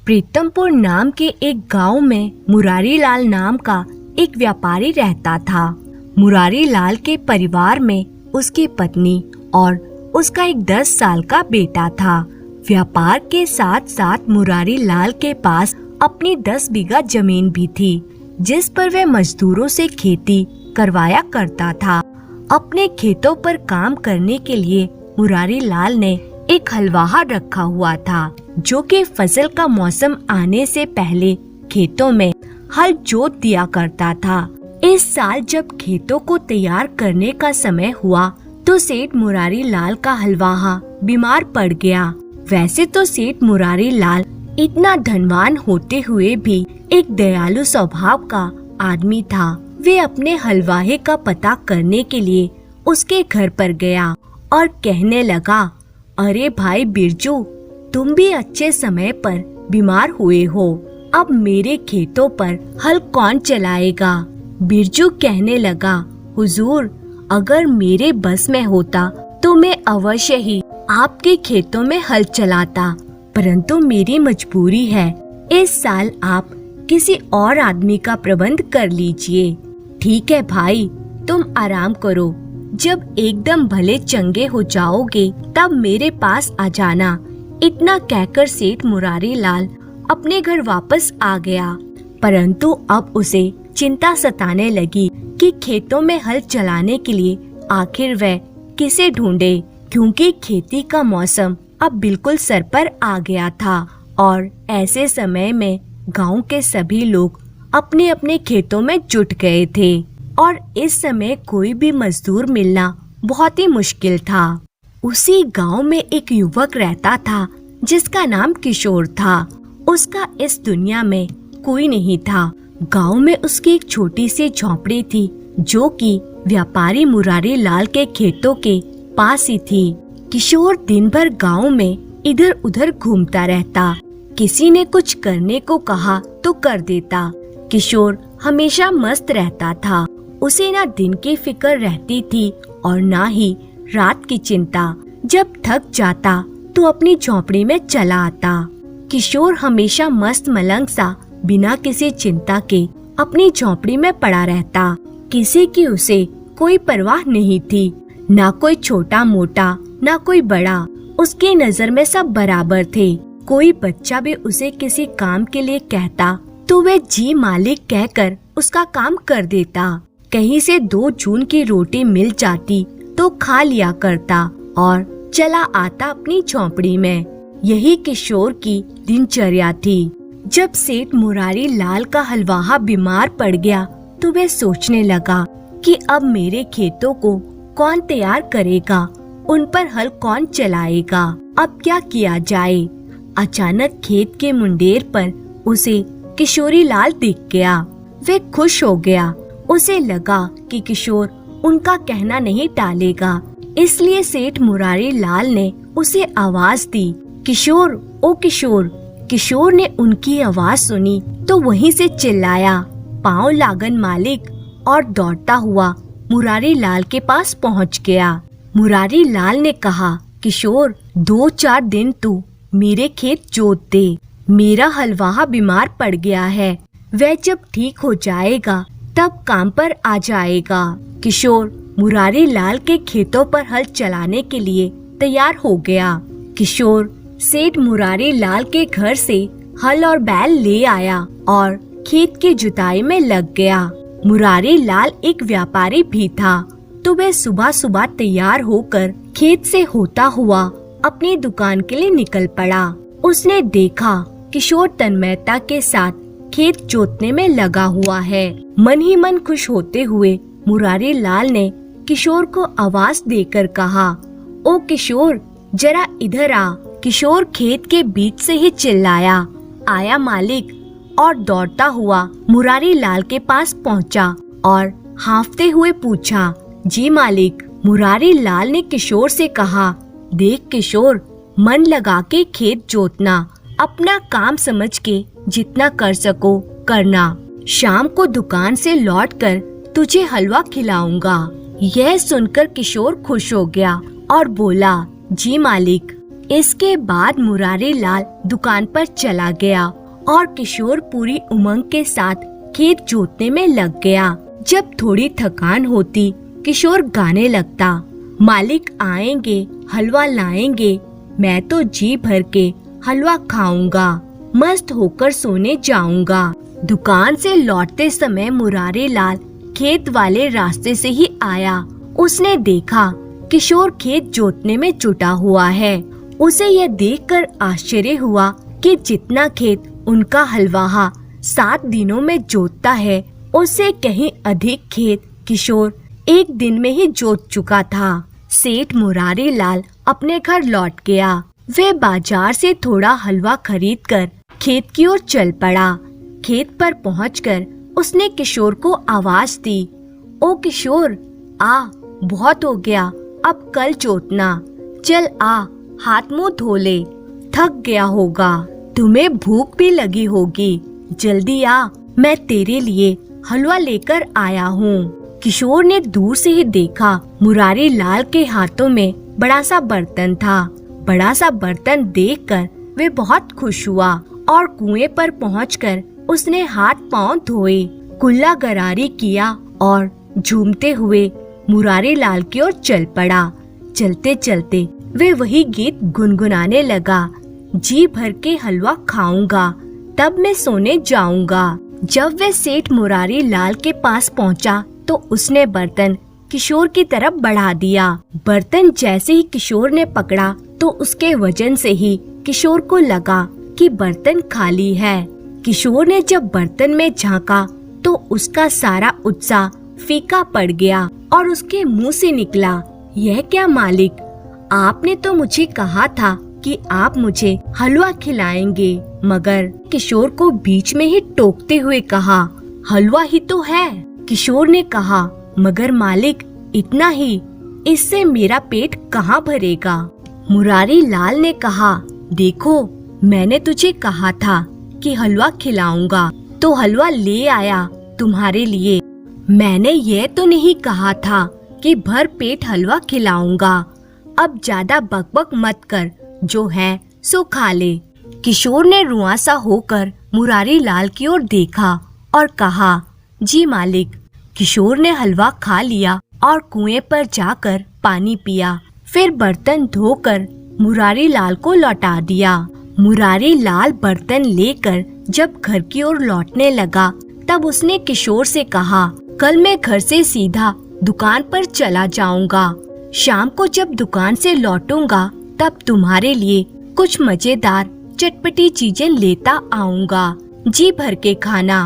प्रीतमपुर नाम के एक गांव में मुरारी लाल नाम का एक व्यापारी रहता था। मुरारी लाल के परिवार में उसकी पत्नी और उसका एक 10 साल का बेटा था। व्यापार के साथ साथ मुरारी लाल के पास अपनी 10 बीघा जमीन भी थी, जिस पर वह मजदूरों से खेती करवाया करता था। अपने खेतों पर काम करने के लिए मुरारी लाल ने एक हलवाहा रखा हुआ था, जो कि फसल का मौसम आने से पहले खेतों में हल जोत दिया करता था। इस साल जब खेतों को तैयार करने का समय हुआ तो सेठ मुरारी लाल का हलवाहा बीमार पड़ गया। वैसे तो सेठ मुरारी लाल इतना धनवान होते हुए भी एक दयालु स्वभाव का आदमी था। वे अपने हलवाहे का पता करने के लिए उसके घर पर गया और कहने लगा, अरे भाई बिरजू, तुम भी अच्छे समय पर बीमार हुए हो। अब मेरे खेतों पर हल कौन चलाएगा? बिरजू कहने लगा, हुजूर, अगर मेरे बस में होता तो मैं अवश्य ही आपके खेतों में हल चलाता, परंतु मेरी मजबूरी है। इस साल आप किसी और आदमी का प्रबंध कर लीजिए। ठीक है भाई, तुम आराम करो। जब एकदम भले चंगे हो जाओगे तब मेरे पास आ जाना। इतना कहकर सेठ मुरारी लाल अपने घर वापस आ गया, परंतु अब उसे चिंता सताने लगी कि खेतों में हल चलाने के लिए आखिर वह किसे ढूंढे, क्योंकि खेती का मौसम अब बिल्कुल सर पर आ गया था और ऐसे समय में गांव के सभी लोग अपने अपने खेतों में जुट गए थे और इस समय कोई भी मजदूर मिलना बहुत ही मुश्किल था। उसी गांव में एक युवक रहता था जिसका नाम किशोर था। उसका इस दुनिया में कोई नहीं था। गांव में उसकी एक छोटी सी झोंपड़ी थी, जो कि व्यापारी मुरारी लाल के खेतों के पास ही थी। किशोर दिन भर गांव में इधर उधर घूमता रहता। किसी ने कुछ करने को कहा तो कर देता। किशोर हमेशा मस्त रहता था। उसे ना दिन की फिक्र रहती थी और ना ही रात की चिंता। जब थक जाता तो अपनी झोंपड़ी में चला आता। किशोर हमेशा मस्त मलंग सा बिना किसी चिंता के अपनी झोंपड़ी में पड़ा रहता। किसी की उसे कोई परवाह नहीं थी, ना कोई छोटा मोटा ना कोई बड़ा। उसकी नजर में सब बराबर थे। कोई बच्चा भी उसे किसी काम के लिए कहता तो वह जी मालिक कहकर उसका काम कर देता। कहीं से 2 जून की रोटी मिल जाती तो खा लिया करता और चला आता अपनी झोंपड़ी में। यही किशोर की दिनचर्या थी। जब सेठ मुरारी लाल का हलवाहा बीमार पड़ गया तो वह सोचने लगा कि अब मेरे खेतों को कौन तैयार करेगा, उन पर हल कौन चलाएगा, अब क्या किया जाए। अचानक खेत के मुंडेर पर उसे किशोरी लाल दिख गया। वह खुश हो गया। उसे लगा कि किशोर उनका कहना नहीं टालेगा, इसलिए सेठ मुरारी लाल ने उसे आवाज दी, किशोर, ओ किशोर। किशोर ने उनकी आवाज सुनी तो वहीं से चिल्लाया, पाँव लागन मालिक, और दौड़ता हुआ मुरारी लाल के पास पहुंच गया। मुरारी लाल ने कहा, किशोर, 2-4 दिन तू मेरे खेत जोत दे। मेरा हलवाहा बीमार पड़ गया है, वह जब ठीक हो जाएगा तब काम पर आ जाएगा। किशोर मुरारी लाल के खेतों पर हल चलाने के लिए तैयार हो गया। किशोर सेठ मुरारी लाल के घर से हल और बैल ले आया और खेत की जुताई में लग गया। मुरारी लाल एक व्यापारी भी था, तो वह सुबह सुबह तैयार होकर खेत से होता हुआ अपनी दुकान के लिए निकल पड़ा। उसने देखा किशोर तन्मयता के साथ खेत जोतने में लगा हुआ है। मन ही मन खुश होते हुए मुरारी लाल ने किशोर को आवाज देकर कहा, ओ किशोर, जरा इधर आ। किशोर खेत के बीच से ही चिल्लाया, आया मालिक, और दौड़ता हुआ मुरारी लाल के पास पहुंचा और हांफते हुए पूछा, जी मालिक। मुरारी लाल ने किशोर से कहा, देख किशोर, मन लगा के खेत जोतना, अपना काम समझ के जितना कर सको करना। शाम को दुकान से लौटकर तुझे हलवा खिलाऊंगा। यह सुनकर किशोर खुश हो गया और बोला, जी मालिक। इसके बाद मुरारी लाल दुकान पर चला गया और किशोर पूरी उमंग के साथ खेत जोतने में लग गया। जब थोड़ी थकान होती किशोर गाने लगता, मालिक आएंगे हलवा लाएंगे, मैं तो जी भर के हलवा खाऊंगा, मस्त होकर सोने जाऊंगा। दुकान से लौटते समय मुरारी लाल खेत वाले रास्ते से ही आया। उसने देखा किशोर खेत जोतने में जुटा हुआ है। उसे यह देखकर आश्चर्य हुआ कि जितना खेत उनका हलवाहा 7 दिनों में जोतता है, उससे कहीं अधिक खेत किशोर एक दिन में ही जोत चुका था। सेठ मुरारी लाल अपने घर लौट गया। वे बाजार से थोड़ा हलवा खरीदकर खेत की ओर चल पड़ा। खेत पर पहुंचकर उसने किशोर को आवाज दी, ओ किशोर, आ, बहुत हो गया, अब कल जोतना। चल आ, हाथ मुंह धो ले, थक गया होगा, तुम्हें भूख भी लगी होगी, जल्दी आ, मैं तेरे लिए हलवा लेकर आया हूँ। किशोर ने दूर से ही देखा मुरारी लाल के हाथों में बड़ा सा बर्तन था। बड़ा सा बर्तन देखकर वे बहुत खुश हुआ और कुएं पर पहुंचकर उसने हाथ पांव धोए, कुल्ला गरारी किया और झूमते हुए मुरारी लाल की ओर चल पड़ा। चलते चलते वे वही गीत गुनगुनाने लगा, जी भर के हलवा खाऊंगा, तब मैं सोने जाऊंगा। जब वे सेठ मुरारी लाल के पास पहुंचा तो उसने बर्तन किशोर की तरफ बढ़ा दिया। बर्तन जैसे ही किशोर ने पकड़ा तो उसके वजन से ही किशोर को लगा कि बर्तन खाली है। किशोर ने जब बर्तन में झांका तो उसका सारा उत्साह फीका पड़ गया और उसके मुंह से निकला, यह क्या मालिक, आपने तो मुझे कहा था कि आप मुझे हलवा खिलाएंगे। मगर किशोर को बीच में ही टोकते हुए कहा, हलवा ही तो है। किशोर ने कहा, मगर मालिक इतना ही, इससे मेरा पेट कहाँ भरेगा। मुरारी लाल ने कहा, देखो मैंने तुझे कहा था कि हलवा खिलाऊंगा, तो हलवा ले आया तुम्हारे लिए। मैंने ये तो नहीं कहा था कि भर पेट हलवा खिलाऊंगा। अब ज्यादा बकबक मत कर, जो है सो खा ले। किशोर ने रुआंसा होकर मुरारी लाल की ओर देखा और कहा, जी मालिक। किशोर ने हलवा खा लिया और कुएं पर जाकर पानी पिया, फिर बर्तन धोकर मुरारी लाल को लौटा दिया। मुरारी लाल बर्तन लेकर जब घर की ओर लौटने लगा तब उसने किशोर से कहा, कल मैं घर से सीधा दुकान पर चला जाऊंगा। शाम को जब दुकान से लौटूंगा तब तुम्हारे लिए कुछ मजेदार चटपटी चीजें लेता आऊंगा, जी भर के खाना।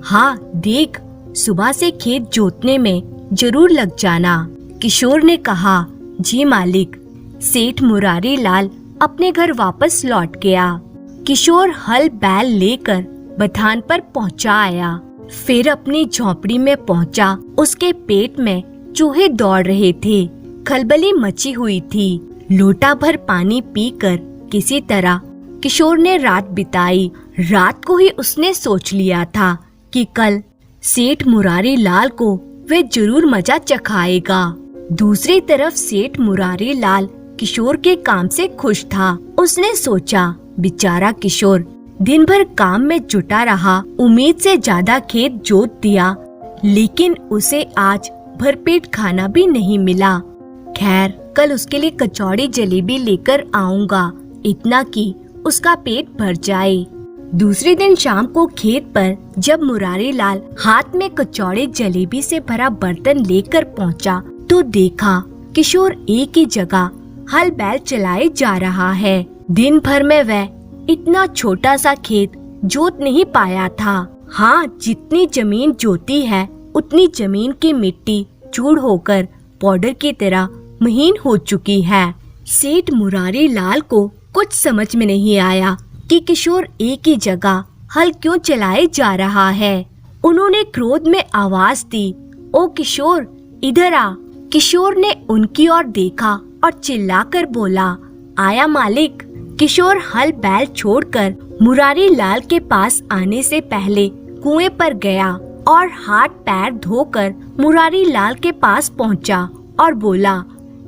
हाँ देख, सुबह से खेत जोतने में जरूर लग जाना। किशोर ने कहा, जी मालिक। सेठ मुरारी लाल अपने घर वापस लौट गया। किशोर हल बैल लेकर बथान पर पहुंचा आया, फिर अपनी झोपड़ी में पहुंचा। उसके पेट में चूहे दौड़ रहे थे, खलबली मची हुई थी। लोटा भर पानी पीकर किसी तरह किशोर ने रात बिताई। रात को ही उसने सोच लिया था कि कल सेठ मुरारी लाल को वे जरूर मजा चखाएगा। दूसरी तरफ सेठ मुरारी लाल किशोर के काम से खुश था। उसने सोचा, बेचारा किशोर दिन भर काम में जुटा रहा, उम्मीद से ज्यादा खेत जोत दिया, लेकिन उसे आज भरपेट खाना भी नहीं मिला। खैर, कल उसके लिए कचौड़ी जलेबी लेकर आऊंगा, इतना कि उसका पेट भर जाए। दूसरे दिन शाम को खेत पर जब मुरारी लाल हाथ में कचौड़ी जलेबी से भरा बर्तन लेकर पहुंचा तो देखा किशोर एक ही जगह हल बैल चलाए जा रहा है। दिन भर में वह इतना छोटा सा खेत जोत नहीं पाया था। हाँ, जितनी जमीन जोती है उतनी जमीन की मिट्टी चूड़ होकर पाउडर की तरह महीन हो चुकी है। सेठ मुरारी लाल को कुछ समझ में नहीं आया कि किशोर एक ही जगह हल क्यों चलाए जा रहा है। उन्होंने क्रोध में आवाज दी, ओ किशोर, इधर आ। किशोर ने उनकी ओर देखा और चिल्लाकर बोला, आया मालिक। किशोर हल बैल छोड़कर मुरारी लाल के पास आने से पहले कुएं पर गया और हाथ पैर धोकर मुरारी लाल के पास पहुंचा और बोला,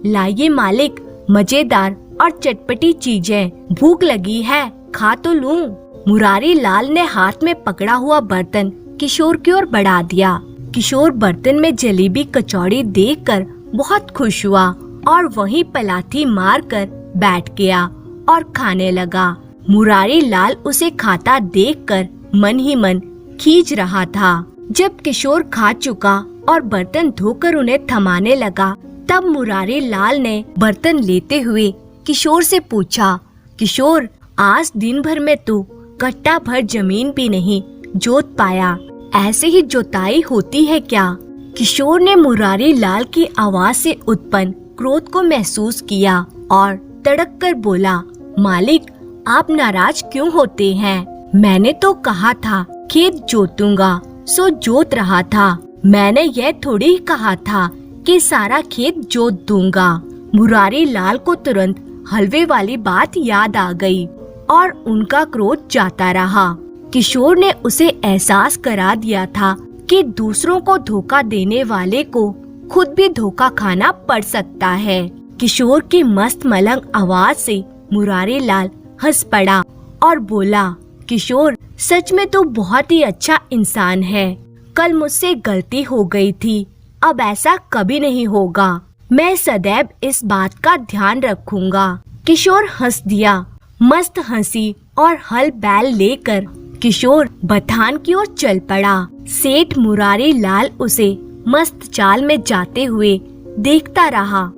लाइए मालिक, मजेदार और चटपटी चीजें, भूख लगी है, खा तो लूं। मुरारी लाल ने हाथ में पकड़ा हुआ बर्तन किशोर की ओर बढ़ा दिया। किशोर बर्तन में जलेबी कचौड़ी देखकर बहुत खुश हुआ और वहीं पलाथी मारकर बैठ गया और खाने लगा। मुरारी लाल उसे खाता देखकर मन ही मन खींच रहा था। जब किशोर खा चुका और बर्तन धोकर उन्हें थमाने लगा, तब मुरारी लाल ने बर्तन लेते हुए किशोर से पूछा, किशोर, आज दिन भर में तू कट्टा भर जमीन भी नहीं जोत पाया, ऐसे ही जोताई होती है क्या? किशोर ने मुरारी लाल की आवाज से उत्पन्न क्रोध को महसूस किया और तड़क कर बोला, मालिक, आप नाराज क्यों होते हैं? मैंने तो कहा था खेत जोतूंगा, सो जोत रहा था। मैंने यह थोड़ी ही कहा था कि सारा खेत जोत दूंगा। मुरारी लाल को तुरंत हलवे वाली बात याद आ गई और उनका क्रोध जाता रहा। किशोर ने उसे एहसास करा दिया था कि दूसरों को धोखा देने वाले को खुद भी धोखा खाना पड़ सकता है। किशोर की मस्त मलंग आवाज से मुरारी लाल हंस पड़ा और बोला, किशोर, सच में तू बहुत ही अच्छा इंसान है। कल मुझसे गलती हो गई थी, अब ऐसा कभी नहीं होगा। मैं सदैव इस बात का ध्यान रखूंगा। किशोर हंस दिया। मस्त हंसी और हल बैल लेकर किशोर बथान की ओर चल पड़ा। सेठ मुरारी लाल उसे मस्त चाल में जाते हुए देखता रहा।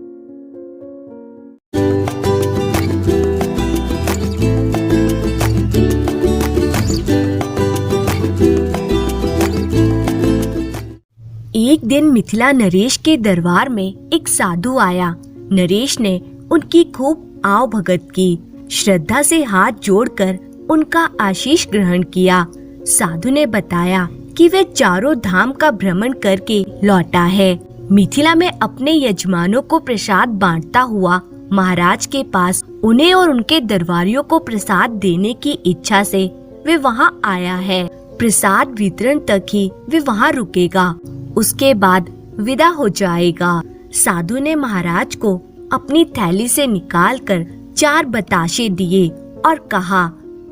एक दिन मिथिला नरेश के दरबार में एक साधु आया। नरेश ने उनकी खूब आव भगत की। श्रद्धा से हाथ जोड़कर उनका आशीष ग्रहण किया। साधु ने बताया कि वे चारों धाम का भ्रमण करके लौटा है। मिथिला में अपने यजमानों को प्रसाद बांटता हुआ महाराज के पास उन्हें और उनके दरबारियों को प्रसाद देने की इच्छा से वे वहां आया है। प्रसाद वितरण तक ही वे वहां रुकेगा, उसके बाद विदा हो जाएगा। साधु ने महाराज को अपनी थैली से निकालकर 4 बताशे दिए और कहा,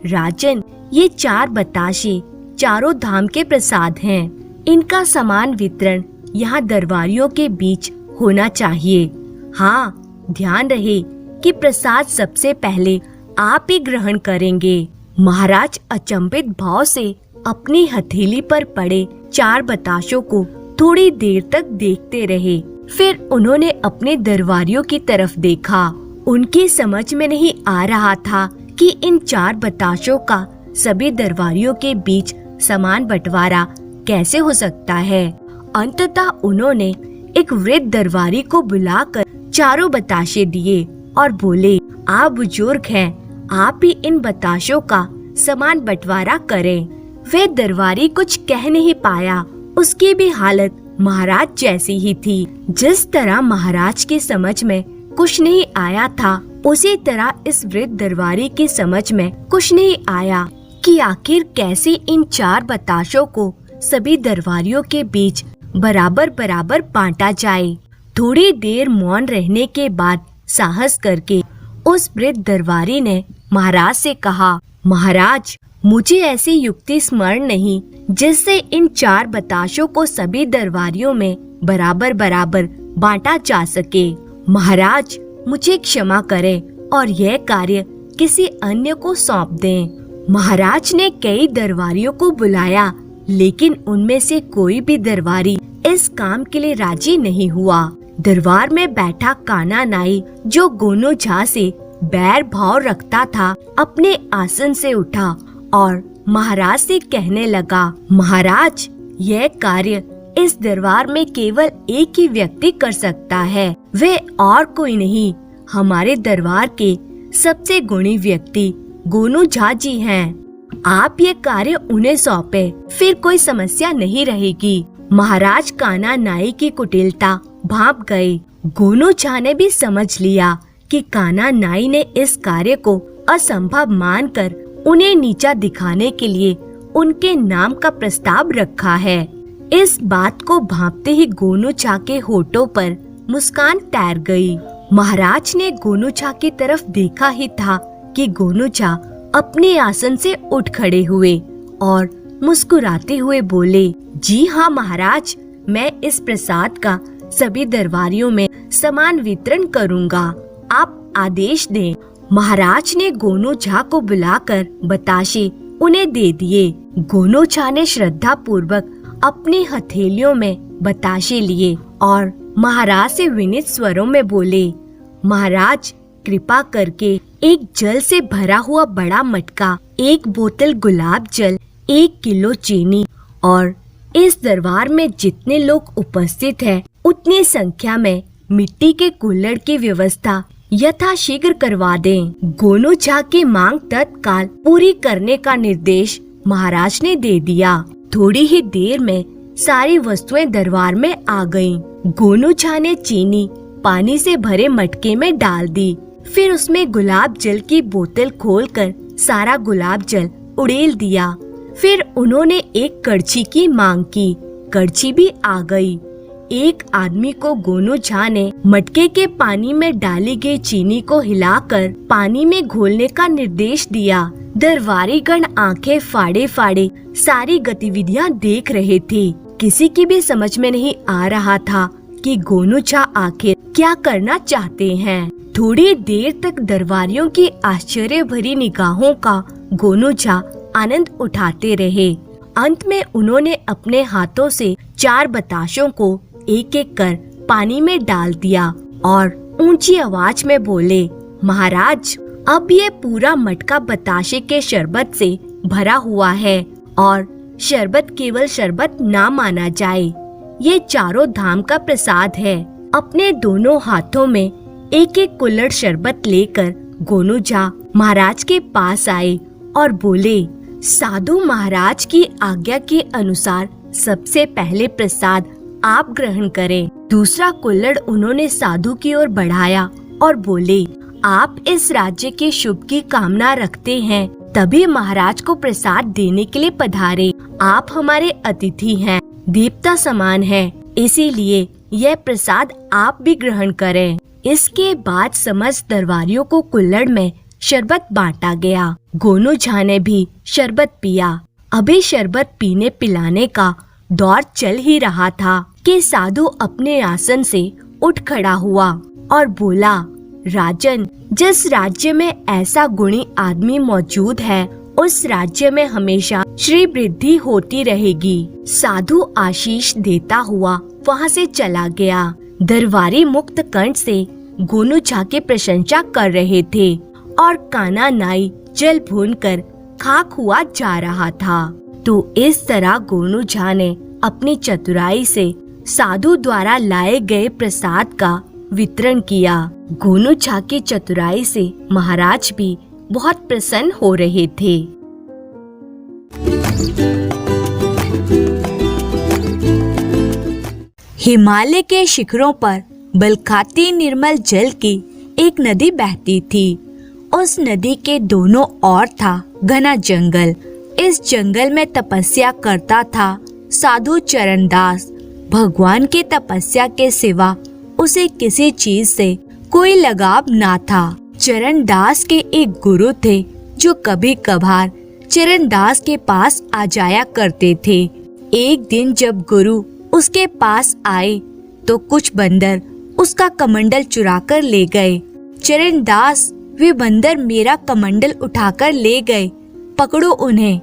राजन, ये 4 बताशे चारों धाम के प्रसाद हैं। इनका समान वितरण यहाँ दरबारियों के बीच होना चाहिए। हाँ, ध्यान रहे कि प्रसाद सबसे पहले आप ही ग्रहण करेंगे। महाराज अचंभित भाव से अपनी हथेली पर पड़े 4 बताशों को थोड़ी देर तक देखते रहे। फिर उन्होंने अपने दरबारियों की तरफ देखा। उनकी समझ में नहीं आ रहा था कि इन 4 बताशों का सभी दरबारियों के बीच समान बंटवारा कैसे हो सकता है। अंततः उन्होंने एक वृद्ध दरबारी को बुलाकर चारों बताशे दिए और बोले, आप बुजुर्ग हैं, आप ही इन बताशों का समान बंटवारा करें। वे दरबारी कुछ कह नहीं पाया। उसकी भी हालत महाराज जैसी ही थी। जिस तरह महाराज की समझ में कुछ नहीं आया था, उसी तरह इस वृद्ध दरबारी की समझ में कुछ नहीं आया कि आखिर कैसे इन 4 बताशों को सभी दरबारियों के बीच बराबर बराबर बांटा जाए। थोड़ी देर मौन रहने के बाद साहस करके उस वृद्ध दरबारी ने महाराज से कहा, महाराज, मुझे ऐसी युक्ति स्मरण नहीं जिससे इन 4 बताशों को सभी दरबारियों में बराबर बराबर बांटा जा सके। महाराज, मुझे क्षमा करें और यह कार्य किसी अन्य को सौंप दें। महाराज ने कई दरबारियों को बुलाया, लेकिन उनमें से कोई भी दरबारी इस काम के लिए राजी नहीं हुआ। दरबार में बैठा काना नाई, जो गोनू झा से बैर भाव रखता था, अपने आसन से उठा और महाराज से कहने लगा, महाराज, यह कार्य इस दरबार में केवल एक ही व्यक्ति कर सकता है। वे और कोई नहीं, हमारे दरबार के सबसे गुणी व्यक्ति गोनू झा जी हैं। आप ये कार्य उन्हें सौंपे, फिर कोई समस्या नहीं रहेगी। महाराज काना नाई की कुटिलता भांप गए। गोनू झा ने भी समझ लिया कि काना नाई ने इस कार्य को असंभव मानकर उन्हें नीचा दिखाने के लिए उनके नाम का प्रस्ताव रखा है। इस बात को भांपते ही गोनू झा के होठों पर मुस्कान तैर गई। महाराज ने गोनूछा की तरफ देखा ही था कि गोनूछा अपने आसन से उठ खड़े हुए और मुस्कुराते हुए बोले, जी हाँ महाराज, मैं इस प्रसाद का सभी दरबारियों में समान वितरण करूँगा, आप आदेश दें। महाराज ने गोनूछा को बुलाकर बताशे उन्हें दे दिए। गोनूछा ने श्रद्धा पूर्वक अपनी हथेलियों में बताशे लिए और महाराज से विनीत स्वरों में बोले, महाराज कृपा करके एक जल से भरा हुआ बड़ा मटका, 1 बोतल गुलाब जल, 1 किलो चीनी और इस दरबार में जितने लोग उपस्थित हैं उतनी संख्या में मिट्टी के कुल्हड़ की व्यवस्था यथाशीघ्र करवा दें। गोनूछा की मांग तत्काल पूरी करने का निर्देश महाराज ने दे दिया। थोड़ी ही देर में सारी वस्तुएं दरबार में आ गईं। गोनूछा ने चीनी पानी से भरे मटके में डाल दी, फिर उसमें गुलाब जल की बोतल खोलकर सारा गुलाब जल उड़ेल दिया। फिर उन्होंने एक कड़छी की मांग की, कड़छी भी आ गई। एक आदमी को गोनूछा ने मटके के पानी में डाली गई चीनी को हिलाकर पानी में घोलने का निर्देश दिया। दरबारी गण आंखें फाड़े फाड़े सारी गतिविधियां देख रहे थे। किसी की भी समझ में नहीं आ रहा था कि गोनूछा आखिर क्या करना चाहते हैं। थोड़ी देर तक दरबारियों की आश्चर्य भरी निगाहों का गोनूछा आनंद उठाते रहे। अंत में उन्होंने अपने हाथों से 4 बताशों को एक एक कर पानी में डाल दिया और ऊंची आवाज में बोले, महाराज अब ये पूरा मटका बताशे के शरबत से भरा हुआ है और शरबत केवल शरबत ना माना जाए। ये चारों धाम का प्रसाद है। अपने दोनों हाथों में एक एक कुल्हड़ शरबत लेकर गोनूछा महाराज के पास आए और बोले, साधु महाराज की आज्ञा के अनुसार सबसे पहले प्रसाद आप ग्रहण करें। दूसरा कुल्हड़ उन्होंने साधु की ओर बढ़ाया और बोले, आप इस राज्य के शुभ की कामना रखते हैं तभी महाराज को प्रसाद देने के लिए पधारे। आप हमारे अतिथि हैं, देवता समान हैं, इसीलिए यह प्रसाद आप भी ग्रहण करें। इसके बाद समस्त दरबारियों को कुल्हड़ में शरबत बांटा गया। गोनूछा ने भी शरबत पिया। अभी शरबत पीने पिलाने का दौर चल ही रहा था कि साधु अपने आसन से उठ खड़ा हुआ और बोला, राजन, जिस राज्य में ऐसा गुणी आदमी मौजूद है उस राज्य में हमेशा श्री वृद्धि होती रहेगी। साधु आशीष देता हुआ वहाँ से चला गया। दरबारी मुक्त कंठ से गोनूछा की प्रशंसा कर रहे थे और काना नाई जल भूनकर खाक हुआ जा रहा था। तो इस तरह गोनूछा ने अपनी चतुराई से साधु द्वारा लाए गए प्रसाद का वितरण किया। गोनूछा की चतुराई से महाराज भी बहुत प्रसन्न हो रहे थे। हिमालय के शिखरों पर बलखाती निर्मल जल की एक नदी बहती थी। उस नदी के दोनों ओर था घना जंगल। इस जंगल में तपस्या करता था साधु चरणदास। भगवान की तपस्या के सिवा उसे किसी चीज से कोई लगाव ना था। चरणदास के एक गुरु थे जो कभी कभार चरणदास के पास आ जाया करते थे। एक दिन जब गुरु उसके पास आए तो कुछ बंदर उसका कमंडल चुराकर ले गए। चरणदास, वे बंदर मेरा कमंडल उठाकर ले गए, पकड़ो उन्हें।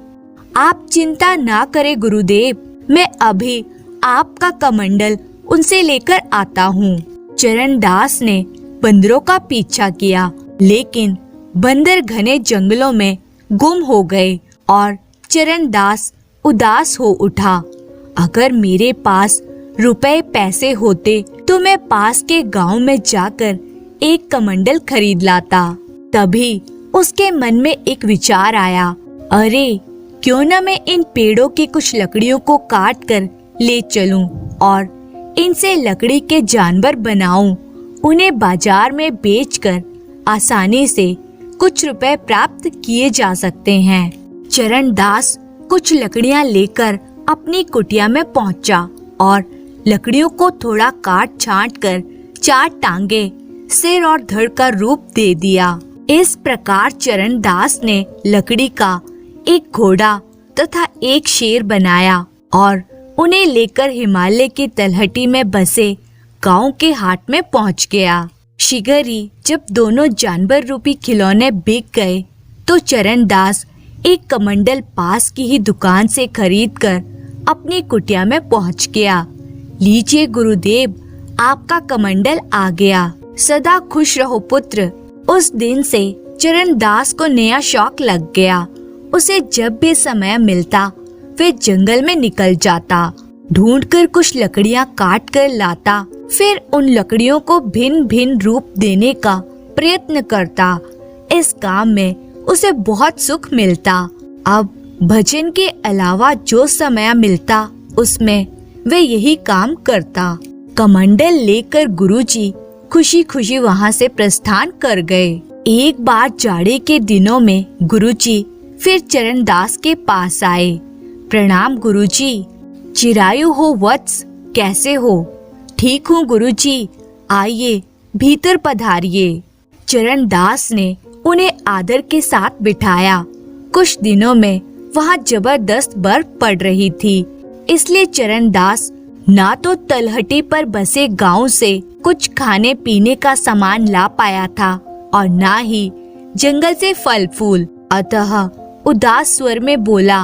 आप चिंता ना करें गुरुदेव, मैं अभी आपका कमंडल उनसे लेकर आता हूँ। चरणदास ने बंदरों का पीछा किया, लेकिन बंदर घने जंगलों में गुम हो गए और चरणदास उदास हो उठा। अगर मेरे पास रुपए पैसे होते तो मैं पास के गांव में जाकर एक कमंडल खरीद लाता। तभी उसके मन में एक विचार आया, अरे क्यों न मैं इन पेड़ों की कुछ लकड़ियों को काट कर ले चलूं और इनसे लकड़ी के जानवर बनाऊं। उन्हें बाजार में बेचकर आसानी से कुछ रुपए प्राप्त किए जा सकते हैं। चरणदास कुछ लकड़ियां लेकर अपनी कुटिया में पहुंचा और लकड़ियों को थोड़ा काट छांट कर 4 टांगे सिर और धड़ का रूप दे दिया। इस प्रकार चरणदास ने लकड़ी का एक घोड़ा तथा एक शेर बनाया और उन्हें लेकर हिमालय की तलहटी में बसे गांव के हाट में पहुंच गया। शीघ्र ही जब दोनों जानवर रूपी खिलौने बिक गए तो चरणदास एक कमंडल पास की ही दुकान से खरीदकर अपनी कुटिया में पहुंच गया। लीजिए गुरुदेव, आपका कमंडल आ गया। सदा खुश रहो पुत्र। उस दिन से चरणदास को नया शौक लग गया। उसे जब भी समय मिलता वे जंगल में निकल जाता, ढूंढकर कुछ लकड़ियां काट कर लाता, फिर उन लकड़ियों को भिन्न भिन्न रूप देने का प्रयत्न करता। इस काम में उसे बहुत सुख मिलता। अब भजन के अलावा जो समय मिलता उसमें वे यही काम करता। कमंडल लेकर गुरुजी खुशी खुशी वहां से प्रस्थान कर गए। एक बार जाड़े के दिनों में गुरुजी फिर चरणदास के पास आए। प्रणाम गुरुजी। चिरायु हो वत्स, कैसे हो? ठीक हूँ गुरुजी, आइए भीतर पधारिए। चरणदास ने उन्हें आदर के साथ बिठाया। कुछ दिनों में वहाँ जबरदस्त बर्फ पड़ रही थी, इसलिए चरणदास ना तो तलहटी पर बसे गांव से कुछ खाने पीने का सामान ला पाया था और ना ही जंगल से फल फूल। अतः उदास स्वर में बोला,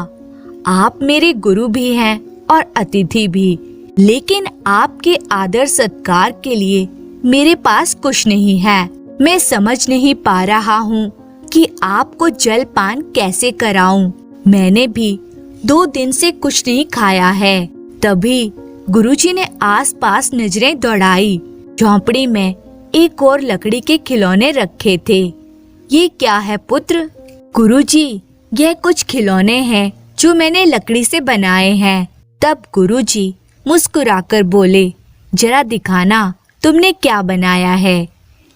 आप मेरे गुरु भी हैं और अतिथि भी, लेकिन आपके आदर सत्कार के लिए मेरे पास कुछ नहीं है। मैं समझ नहीं पा रहा हूँ कि आपको जल पान कैसे कराऊं। मैंने भी 2 दिन से कुछ नहीं खाया है। तभी गुरुजी ने आसपास नजरें दौड़ाई। झोंपड़ी में एक और लकड़ी के खिलौने रखे थे। ये क्या है पुत्र? गुरुजी, यह कुछ खिलौने हैं जो मैंने लकड़ी से बनाए हैं। तब गुरुजी मुस्कुराकर बोले, जरा दिखाना तुमने क्या बनाया है।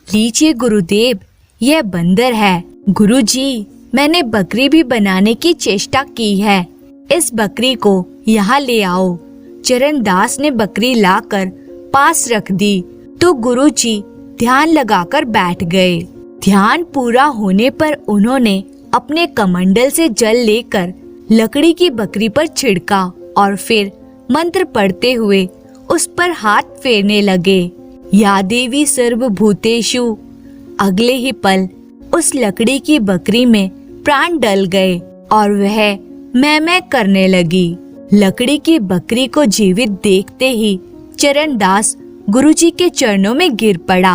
लीजिए गुरुदेव, यह बंदर है। गुरुजी, मैंने बकरी भी बनाने की चेष्टा की है। इस बकरी को यहाँ ले आओ। चरणदास ने बकरी लाकर पास रख दी तो गुरुजी ध्यान लगाकर बैठ गए। ध्यान पूरा होने पर उन्होंने अपने कमंडल से जल लेकर लकड़ी की बकरी पर छिड़का और फिर मंत्र पढ़ते हुए उस पर हाथ फेरने लगे। या देवी सर्वभूतेषु। अगले ही पल उस लकड़ी की बकरी में प्राण डल गए और वह मैं करने लगी। लकड़ी की बकरी को जीवित देखते ही चरणदास गुरुजी के चरणों में गिर पड़ा।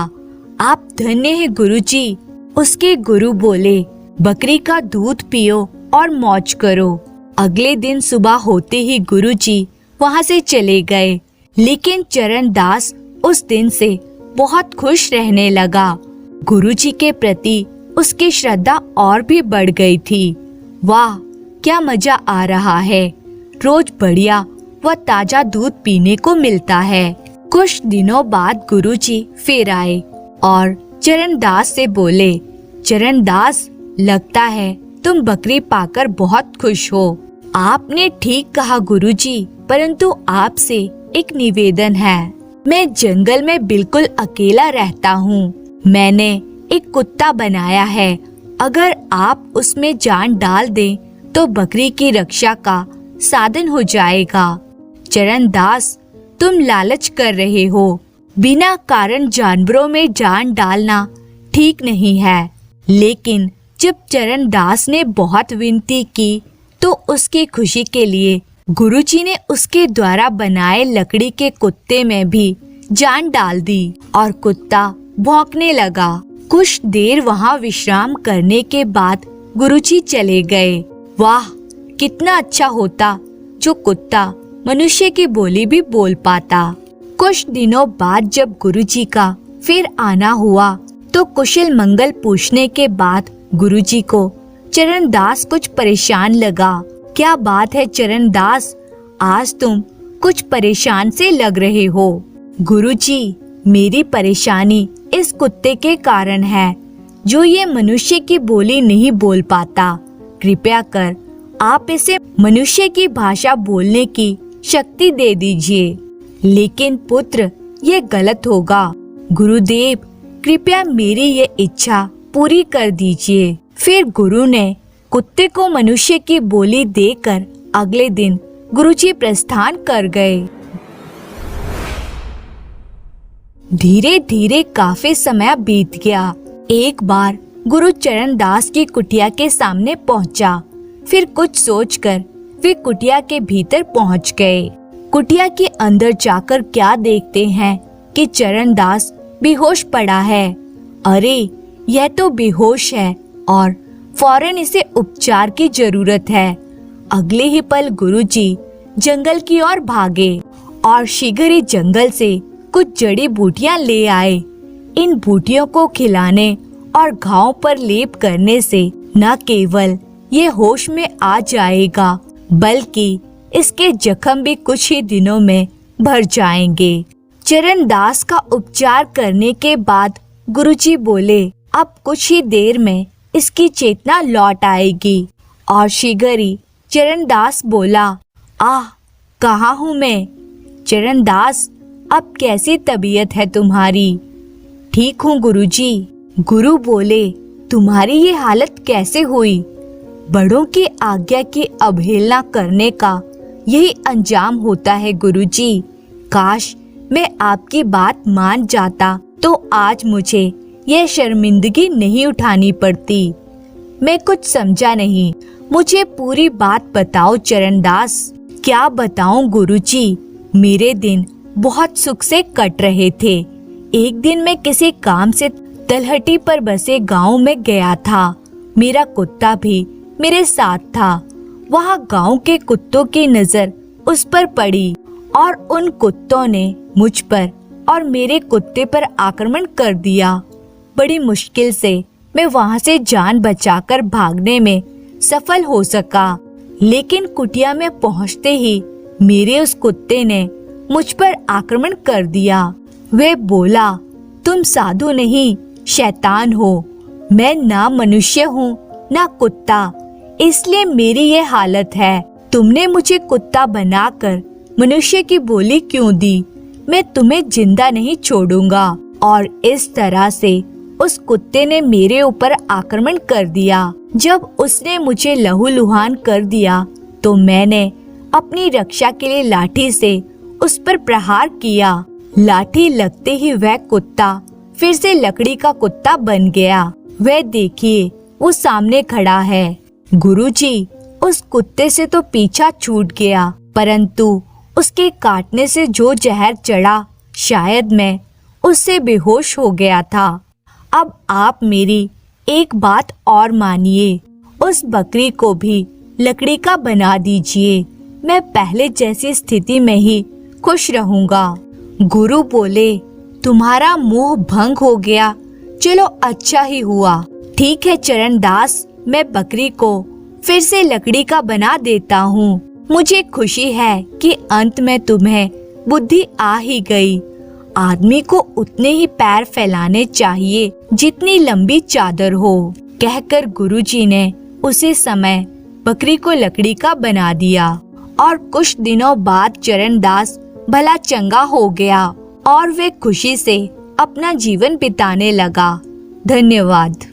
आप धन्य हैं गुरुजी। उसके गुरु बोले, बकरी का दूध पियो और मौज करो। अगले दिन सुबह होते ही गुरुजी वहां से चले गए, लेकिन चरणदास उस दिन से बहुत खुश रहने लगा। गुरुजी के प्रति उसकी श्रद्धा और भी बढ़ गई थी। वाह, क्या मजा आ रहा है। रोज बढ़िया व ताजा दूध पीने को मिलता है। कुछ दिनों बाद गुरुजी फिर आए और चरणदास से बोले, चरणदास, लगता है तुम बकरी पाकर बहुत खुश हो। आपने ठीक कहा गुरुजी, परंतु आपसे एक निवेदन है। मैं जंगल में बिल्कुल अकेला रहता हूँ। मैंने एक कुत्ता बनाया है। अगर आप उसमें जान डाल दें तो बकरी की रक्षा का साधन हो जाएगा। चरणदास, तुम लालच कर रहे हो। बिना कारण जानवरों में जान डालना ठीक नहीं है। लेकिन जब चरणदास ने बहुत विनती की तो उसकी खुशी के लिए गुरुजी ने उसके द्वारा बनाए लकड़ी के कुत्ते में भी जान डाल दी और कुत्ता भौंकने लगा। कुछ देर वहां विश्राम करने के बाद गुरुजी चले गए। वाह, कितना अच्छा होता जो कुत्ता मनुष्य की बोली भी बोल पाता। कुछ दिनों बाद जब गुरुजी का फिर आना हुआ तो कुशल मंगल पूछने के बाद गुरुजी को चरणदास कुछ परेशान लगा। क्या बात है चरणदास, आज तुम कुछ परेशान से लग रहे हो। गुरुजी, मेरी परेशानी इस कुत्ते के कारण है जो ये मनुष्य की बोली नहीं बोल पाता। कृपया कर आप इसे मनुष्य की भाषा बोलने की शक्ति दे दीजिए। लेकिन पुत्र, ये गलत होगा। गुरुदेव, कृपया मेरी ये इच्छा पूरी कर दीजिए। फिर गुरु ने कुत्ते को मनुष्य की बोली देकर अगले दिन गुरुजी प्रस्थान कर गए। धीरे धीरे काफी समय बीत गया। एक बार गुरु चरणदास की कुटिया के सामने पहुंचा। फिर कुछ सोचकर वे कुटिया के भीतर पहुंच गए। कुटिया के अंदर जाकर क्या देखते हैं कि चरणदास बेहोश पड़ा है। अरे, यह तो बेहोश है और फौरन इसे उपचार की जरूरत है। अगले ही पल गुरुजी जंगल की ओर भागे और शीघ्र ही जंगल से कुछ जड़ी बूटियां ले आए। इन बूटियों को खिलाने और घाव पर लेप करने से न केवल ये होश में आ जाएगा, बल्कि इसके जख्म भी कुछ ही दिनों में भर जाएंगे। चरणदास का उपचार करने के बाद गुरुजी बोले, अब कुछ ही देर में इसकी चेतना लौट आएगी। और शीघ्र ही चरणदास बोला, आह, कहाँ हूँ मैं? चरणदास, अब कैसी तबीयत है तुम्हारी? ठीक हूँ गुरुजी। गुरु बोले, तुम्हारी ये हालत कैसे हुई? बड़ों की आज्ञा की अवहेलना करने का यही अंजाम होता है गुरुजी। काश मैं आपकी बात मान जाता तो आज मुझे यह शर्मिंदगी नहीं उठानी पड़ती। मैं कुछ समझा नहीं, मुझे पूरी बात बताओ चरणदास। क्या बताऊं गुरुजी, मेरे दिन बहुत सुख से कट रहे थे। एक दिन मैं किसी काम से तलहटी पर बसे गांव में गया था। मेरा कुत्ता भी मेरे साथ था। वहां गांव के कुत्तों की नजर उस पर पड़ी और उन कुत्तों ने मुझ पर और मेरे कुत्ते पर आक्रमण कर दिया। बड़ी मुश्किल से मैं वहां से जान बचाकर भागने में सफल हो सका, लेकिन कुटिया में पहुंचते ही मेरे उस कुत्ते ने मुझ पर आक्रमण कर दिया। वह बोला, तुम साधु नहीं, शैतान हो। मैं ना मनुष्य हूँ ना कुत्ता, इसलिए मेरी ये हालत है। तुमने मुझे कुत्ता बनाकर मनुष्य की बोली क्यों दी? मैं तुम्हें जिंदा नहीं छोड़ूंगा। और इस तरह से उस कुत्ते ने मेरे ऊपर आक्रमण कर दिया। जब उसने मुझे लहूलुहान कर दिया तो मैंने अपनी रक्षा के लिए लाठी से उस पर प्रहार किया। लाठी लगते ही वह कुत्ता फिर से लकड़ी का कुत्ता बन गया। वह देखिए, वो सामने खड़ा है। गुरुजी, उस कुत्ते से तो पीछा छूट गया, परंतु उसके काटने से जो जहर चढ़ा, शायद मैं उससे बेहोश हो गया था। अब आप मेरी एक बात और मानिए, उस बकरी को भी लकड़ी का बना दीजिए। मैं पहले जैसी स्थिति में ही खुश रहूंगा। गुरु बोले, तुम्हारा मोह भंग हो गया। चलो, अच्छा ही हुआ। ठीक है चरणदास, मैं बकरी को फिर से लकड़ी का बना देता हूँ। मुझे खुशी है कि अंत में तुम्हें बुद्धि आ ही गई। आदमी को उतने ही पैर फैलाने चाहिए जितनी लंबी चादर हो। कहकर गुरुजी ने उसी समय बकरी को लकड़ी का बना दिया और कुछ दिनों बाद चरणदास भला चंगा हो गया और वे खुशी से अपना जीवन बिताने लगा। धन्यवाद।